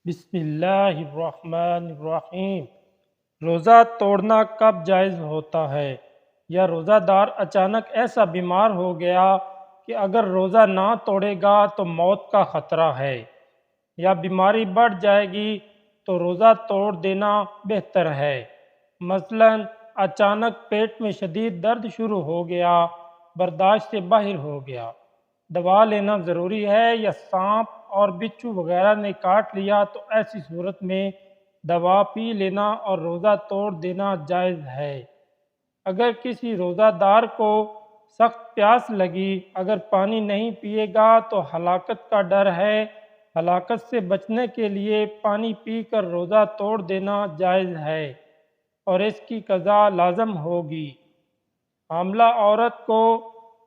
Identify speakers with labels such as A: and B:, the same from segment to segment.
A: بسم اللہ الرحمن الرحیم۔ روزہ توڑنا کب جائز ہوتا ہے؟ یا روزہ دار اچانک ایسا بیمار ہو گیا کہ اگر روزہ نہ توڑے گا تو موت کا خطرہ ہے، یا بیماری بڑھ جائے گی تو روزہ توڑ دینا بہتر ہے۔ مثلا اچانک پیٹ میں شدید درد شروع ہو گیا، برداشت سے باہر ہو گیا، دوا لینا ضروری ہے، یا سانپ اور بچھو وغیرہ نے کاٹ لیا تو ایسی صورت میں دوا پی لینا اور روزہ توڑ دینا جائز ہے۔ اگر کسی روزہ دار کو سخت پیاس لگی، اگر پانی نہیں پیے گا تو ہلاکت کا ڈر ہے، ہلاکت سے بچنے کے لیے پانی پی کر روزہ توڑ دینا جائز ہے اور اس کی قضا لازم ہوگی۔ حاملہ عورت کو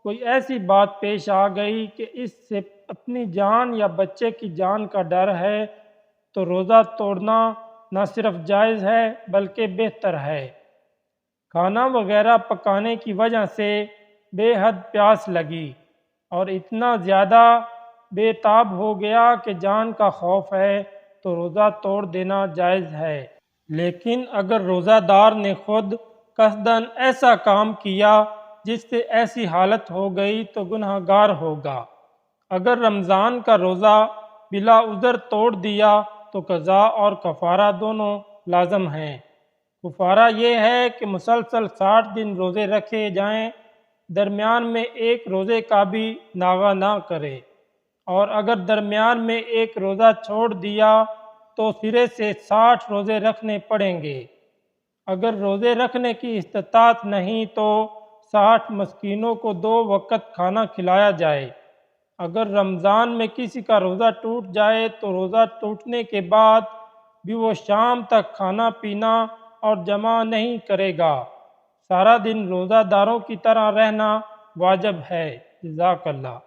A: کوئی ایسی بات پیش آ گئی کہ اس سے اپنی جان یا بچے کی جان کا ڈر ہے تو روزہ توڑنا نہ صرف جائز ہے بلکہ بہتر ہے۔ کھانا وغیرہ پکانے کی وجہ سے بے حد پیاس لگی اور اتنا زیادہ بے تاب ہو گیا کہ جان کا خوف ہے تو روزہ توڑ دینا جائز ہے۔ لیکن اگر روزہ دار نے خود قصداً ایسا کام کیا جس سے ایسی حالت ہو گئی تو گناہ گار ہوگا۔ اگر رمضان کا روزہ بلا عذر توڑ دیا تو قضا اور کفارہ دونوں لازم ہیں۔ کفارہ یہ ہے کہ مسلسل 60 دن روزے رکھے جائیں، درمیان میں ایک روزے کا بھی ناغہ نہ کرے، اور اگر درمیان میں ایک روزہ چھوڑ دیا تو سرے سے 60 روزے رکھنے پڑیں گے۔ اگر روزے رکھنے کی استطاعت نہیں تو 60 مسکینوں کو 2 وقت کھانا کھلایا جائے۔ اگر رمضان میں کسی کا روزہ ٹوٹ جائے تو روزہ ٹوٹنے کے بعد بھی وہ شام تک کھانا پینا اور جمع نہیں کرے گا۔ سارا دن روزہ داروں کی طرح رہنا واجب ہے۔ جزاک اللہ۔